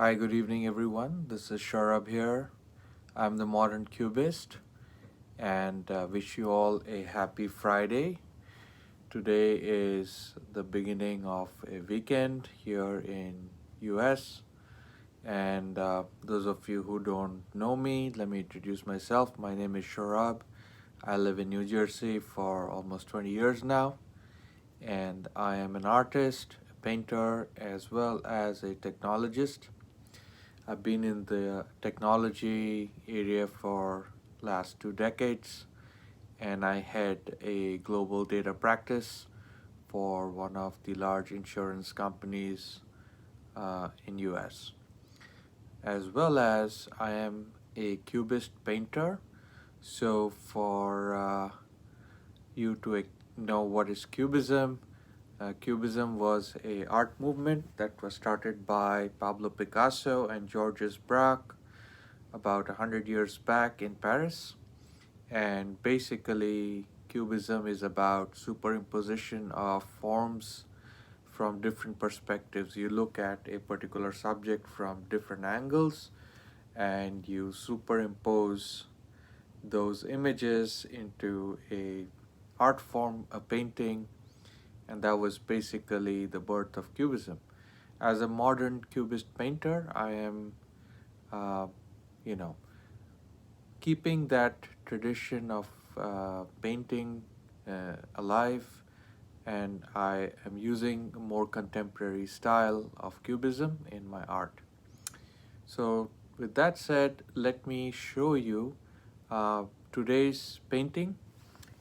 Hi, good evening, everyone. This is Sharab here. I'm the modern cubist and wish you all a happy Friday. Today is the beginning of a weekend here in US. And those of you who don't know me, let me introduce myself. My name is Sharab. I live in New Jersey for almost 20 years now, and I am an artist, a painter, as well as a technologist. I've been in the technology area for last 2 decades, and I had a global data practice for one of the large insurance companies in US. As well as I am a cubist painter. So for you to know what is cubism, Cubism was a art movement that was started by Pablo Picasso and Georges Braque about 100 years back in Paris. And basically, Cubism is about superimposition of forms from different perspectives. You look at a particular subject from different angles and you superimpose those images into a art form, a painting, and that was basically the birth of Cubism. As a modern Cubist painter, I am, uh, you know, keeping that tradition of painting alive, and I am using a more contemporary style of Cubism in my art. So, with that said, let me show you uh, today's painting.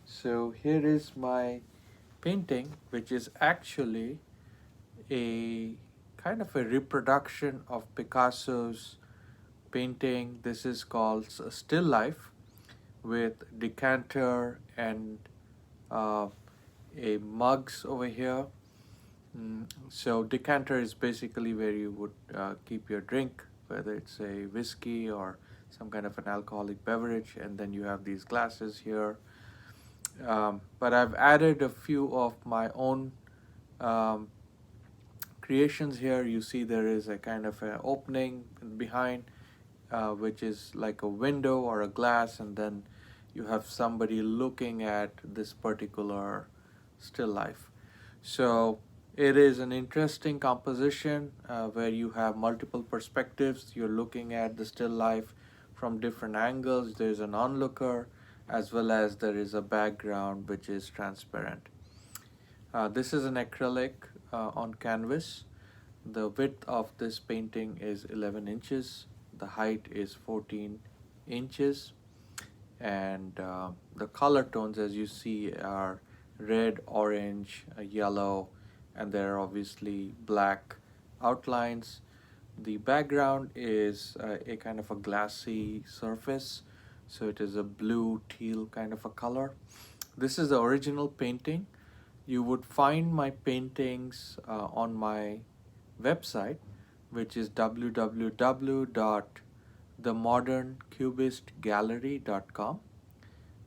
So, here is my painting, which is actually a kind of a reproduction of Picasso's painting. This is called Still Life with Decanter and uh, a mugs over here. So Decanter is basically where you would keep your drink, whether it's a whiskey or some kind of an alcoholic beverage, and then you have these glasses here. But I've added a few of my own um, creations here. You see there is a kind of an opening behind, which is like a window or a glass, and then you have somebody looking at this particular still life. So it is an interesting composition where you have multiple perspectives. You're looking at the still life from different angles. There's an onlooker, as well as there is a background which is transparent. This is an acrylic on canvas. The width of this painting is 11 inches. The height is 14 inches. And the color tones, as you see, are red, orange, yellow, and there are obviously black outlines. The background is a kind of a glassy surface, so it is a blue teal kind of a color. This is the original painting. You would find my paintings on my website, which is www.themoderncubistgallery.com.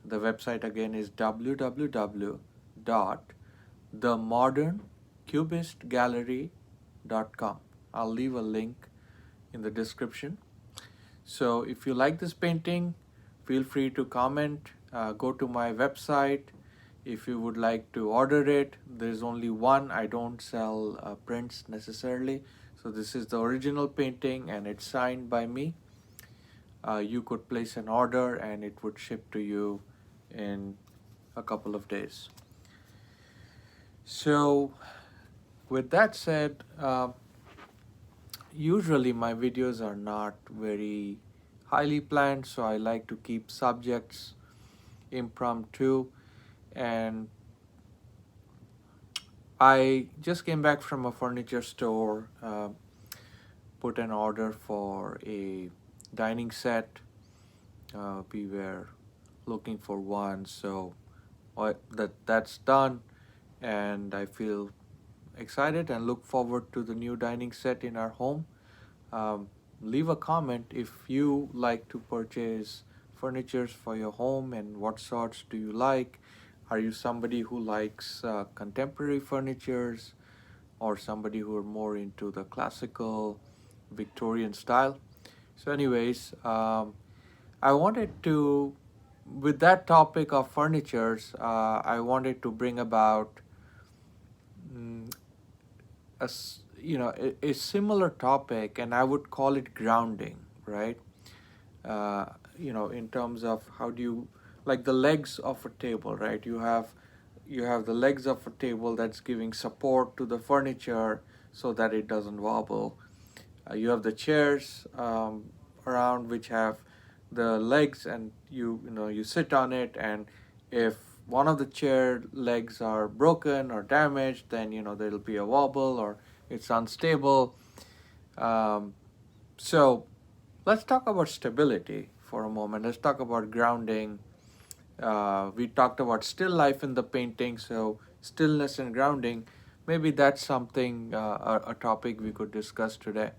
The website again is www.themoderncubistgallery.com. I'll leave a link in the description. So if you like this painting, feel free to comment. Go to my website. If you would like to order it, there's only one. I don't sell prints necessarily. So this is the original painting and it's signed by me. You could place an order and it would ship to you in a couple of days. So with that said, usually my videos are not very highly planned, so I like to keep subjects impromptu. And I just came back from a furniture store, put an order for a dining set. We were looking for one, so that's done, and I feel excited and look forward to the new dining set in our home. Leave a comment if you like to purchase furnitures for your home and what sorts do you like. Are you somebody who likes contemporary furnitures or somebody who are more into the classical Victorian style. So anyways, I wanted to, with that topic of furnitures, I wanted to bring about mm, a similar topic, and I would call it grounding, right? uh, in terms of how do you, like the legs of a table, right? You have the legs of a table that's giving support to the furniture so that it doesn't wobble. You have the chairs around which have the legs, and you sit on it, and if one of the chair legs are broken or damaged, then there'll be a wobble or it's unstable. So let's talk about stability for a moment. Let's talk about grounding. We talked about still life in the painting, so stillness and grounding. Maybe that's something, a topic we could discuss today.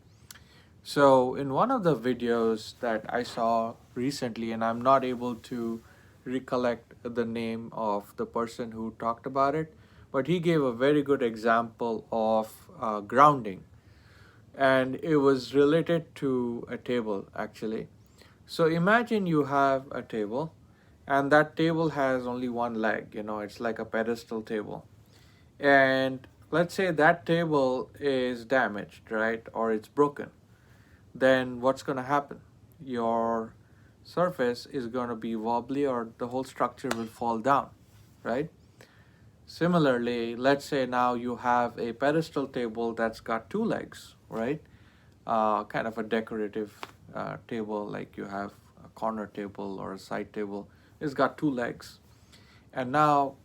So, in one of the videos that I saw recently, and I'm not able to recollect the name of the person who talked about it, but he gave a very good example of grounding, and it was related to a table actually. So imagine you have a table, and that table has only one leg, it's like a pedestal table. And let's say that table is damaged, right? Or it's broken. Then what's going to happen? Your surface is going to be wobbly, or the whole structure will fall down, right? Similarly, let's say now you have a pedestal table that's got two legs, right? Kind of a decorative table, like you have a corner table or a side table. It's got two legs. And now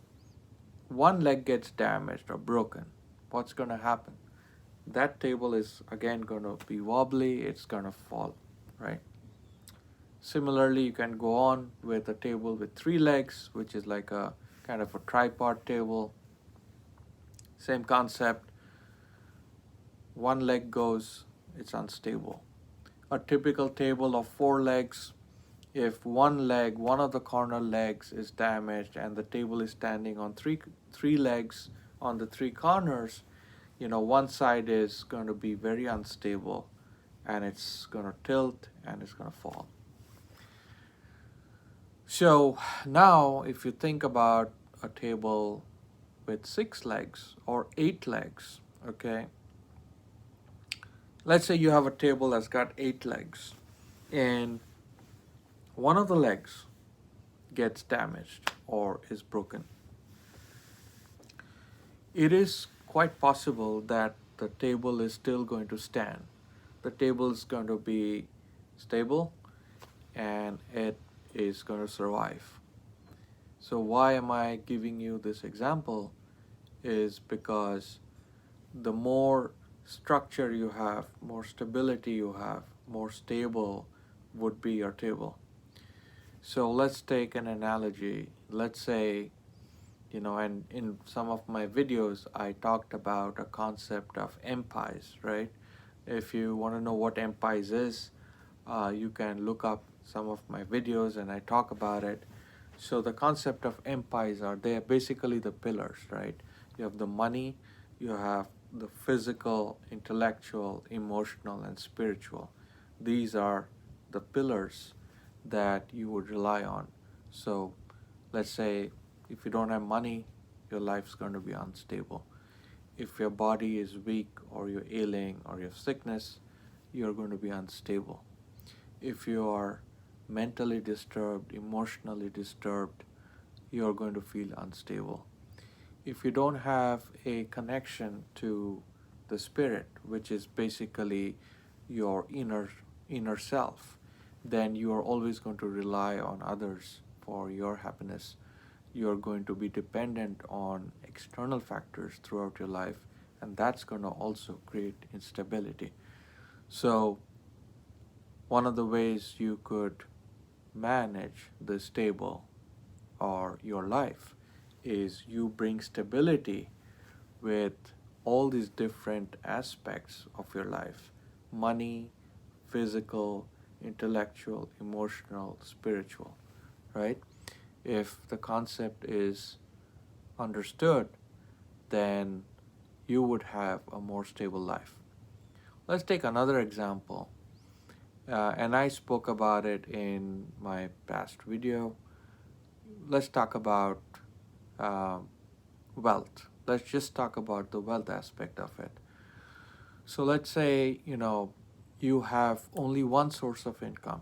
one leg gets damaged or broken. What's going to happen? That table is again going to be wobbly, it's going to fall, right? Similarly, you can go on with a table with three legs, which is like a kind of a tripod table. Same concept. One leg goes, it's unstable. A typical table of four legs, if one of the corner legs is damaged and the table is standing on three legs on the three corners, one side is going to be very unstable, and it's going to tilt and it's going to fall. So now if you think about a table with six legs or eight legs, okay, let's say you have a table that's got eight legs, and one of the legs gets damaged or is broken. It is quite possible that the table is still going to stand. The table is going to be stable, and it is going to survive. So why am I giving you this example? Is because the more structure you have, more stability you have, more stable would be your table. So let's take an analogy. Let's say, and in some of my videos, I talked about a concept of MPIES, right? If you want to know what MPIES is, you can look up some of my videos and I talk about it. So the concept of MPIES are, they're basically the pillars, right? You have the money, you have the physical, intellectual, emotional, and spiritual. These are the pillars that you would rely on. So let's say if you don't have money, your life's going to be unstable. If your body is weak or you're ailing or you have sickness, you're going to be unstable. If you are mentally disturbed, emotionally disturbed, you're going to feel unstable. If you don't have a connection to the spirit, which is basically your inner self, then you are always going to rely on others for your happiness. You're going to be dependent on external factors throughout your life, and that's going to also create instability. So one of the ways you could manage the stable or your life is you bring stability with all these different aspects of your life: money, physical, intellectual, emotional, spiritual, right? If the concept is understood, then you would have a more stable life. Let's take another example. And I spoke about it in my past video. Let's talk about uh, wealth. Let's just talk about the wealth aspect of it. So let's say, you have only one source of income.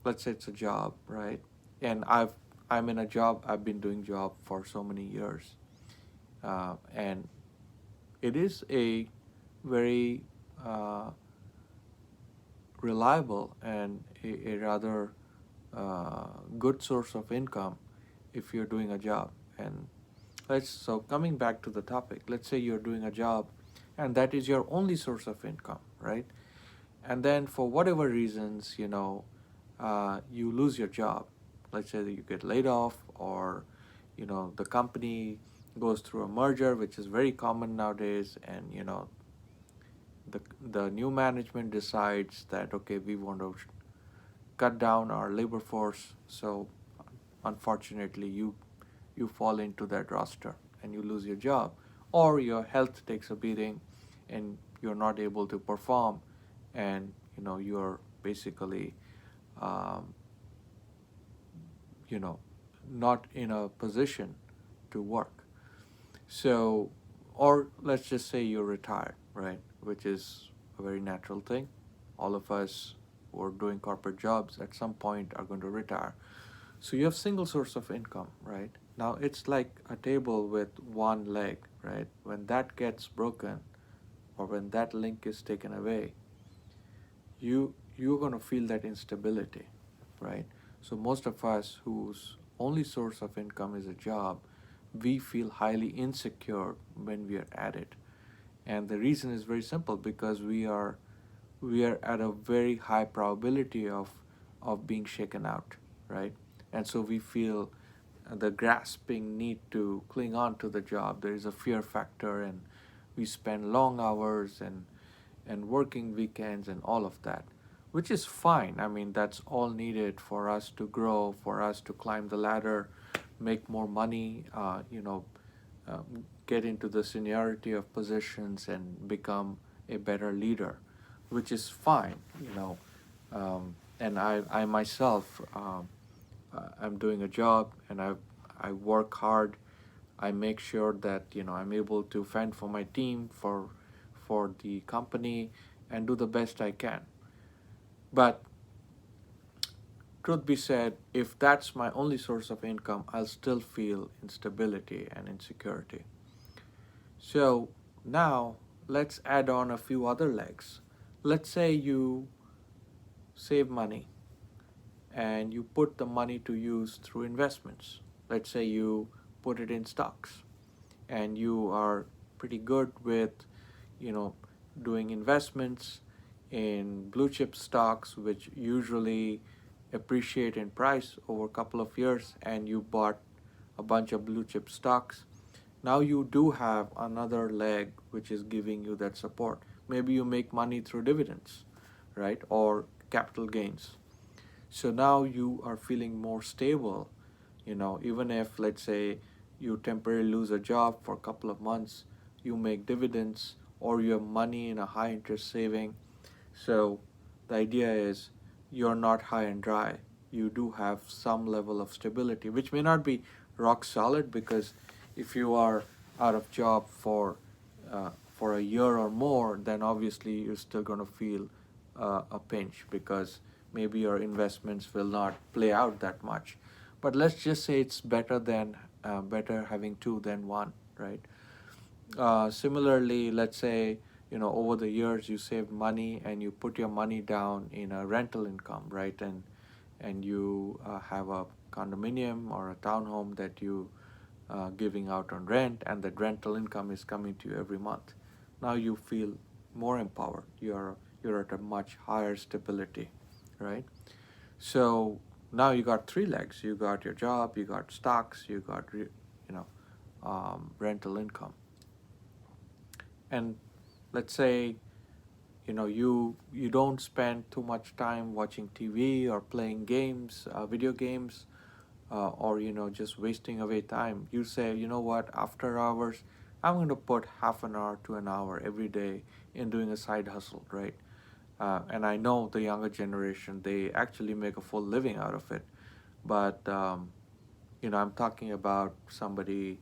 Let's say it's a job, right? And I'm in a job, I've been doing job for so many years. And it is a very uh, reliable and a rather good source of income if you're doing a job. And so coming back to the topic, let's say you're doing a job and that is your only source of income, right? And then for whatever reasons, you lose your job. Let's say that you get laid off, or the company goes through a merger, which is very common nowadays, and the new management decides that, okay, we want to cut down our labor force. So unfortunately, you fall into that roster and you lose your job, or your health takes a beating and you're not able to perform, and you're basically um, you know not in a position to work. So, or let's just say you're retired, right? Which is a very natural thing. All of us who are doing corporate jobs at some point are going to retire. So you have single source of income, right? Now it's like a table with one leg, right? When that gets broken, or when that link is taken away, you're going to feel that instability, right? So most of us whose only source of income is a job, we feel highly insecure when we are at it. And the reason is very simple, because we are at a very high probability of being shaken out, right? And so we feel the grasping need to cling on to the job. There is a fear factor, and we spend long hours and working weekends and all of that, which is fine. I mean, that's all needed for us to grow, for us to climb the ladder, make more money, get into the seniority of positions and become a better leader, which is fine. And I myself, I'm doing a job, and I work hard. I make sure that I'm able to fend for my team, for the company, and do the best I can. But truth be said, if that's my only source of income, I'll still feel instability and insecurity. So now let's add on a few other legs. Let's say you save money and you put the money to use through investments. Let's say you put it in stocks, and you are pretty good with, you know, doing investments in blue chip stocks, which usually appreciate in price over a couple of years, and you bought a bunch of blue chip stocks. Now you do have another leg which is giving you that support. Maybe you make money through dividends, right? Or capital gains. So now you are feeling more stable, even if, let's say, you temporarily lose a job for a couple of months, you make dividends, or you have money in a high interest saving. So the idea is you're not high and dry. You do have some level of stability, which may not be rock solid, because if you are out of job for a year or more, then obviously you're still going to feel a pinch, because maybe your investments will not play out that much. But let's just say it's better having two than one, right? Similarly, let's say over the years you saved money and you put your money down in a rental income, right? And you have a condominium or a townhome that you giving out on rent, and that rental income is coming to you every month. Now you feel more empowered. You're at a much higher stability, right? So now you got three legs. You got your job, you got stocks, you got rental income. And let's say you don't spend too much time watching TV or playing games, video games, or just wasting away time. You say, you know what, after hours I'm going to put half an hour to an hour every day in doing a side hustle, right? And I know the younger generation, they actually make a full living out of it. But, I'm talking about somebody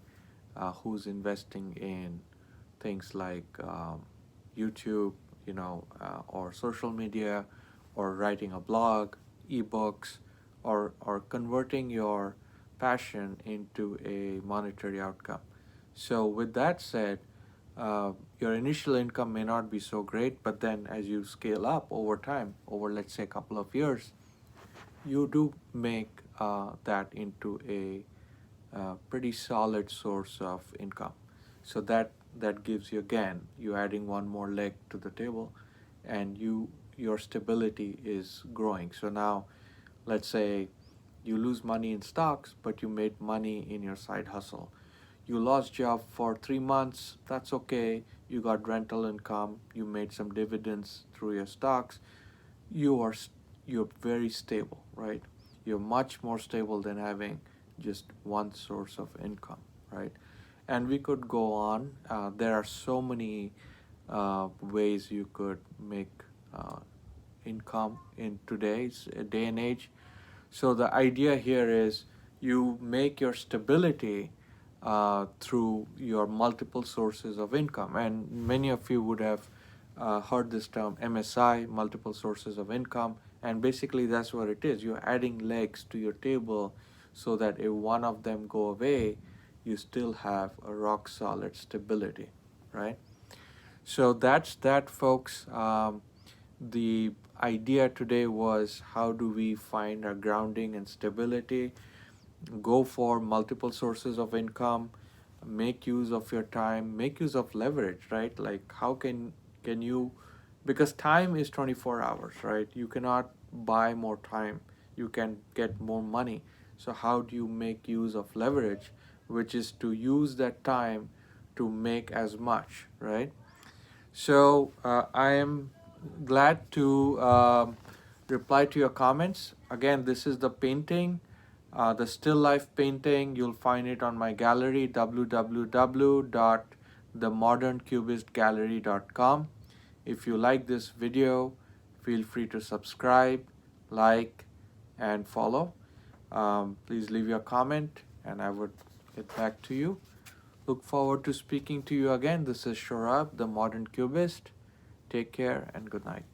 who's investing in things like YouTube, or social media, or writing a blog, ebooks, or converting your passion into a monetary outcome. So, with that said, your initial income may not be so great, but then as you scale up over time, over let's say a couple of years, you do make that into a pretty solid source of income. So that gives you, again, you adding one more leg to the table, and your stability is growing. So now, let's say you lose money in stocks, but you made money in your side hustle. You lost job for 3 months. That's okay. You got rental income. You made some dividends through your stocks. You are you're very stable, right? You're much more stable than having just one source of income, right? And we could go on. There are so many ways you could make uh, income in today's day and age. So the idea here is you make your stability through your multiple sources of income. And many of you would have heard this term MSI, multiple sources of income. And basically that's what it is. You're adding legs to your table so that if one of them go away, you still have a rock solid stability, right? So that's that, folks. The idea today was, how do we find our grounding and stability? Go for multiple sources of income, make use of your time, make use of leverage, right? Like how can you, because time is 24 hours, right? You cannot buy more time, you can get more money. So how do you make use of leverage, which is to use that time to make as much, right? So I am glad to reply to your comments. Again, this is the painting, the still life painting. You'll find it on my gallery, www.themoderncubistgallery.com. If you like this video, feel free to subscribe, like, and follow. Please leave your comment and I would get back to you. Look forward to speaking to you again. This is Shorab, the Modern Cubist. Take care and good night.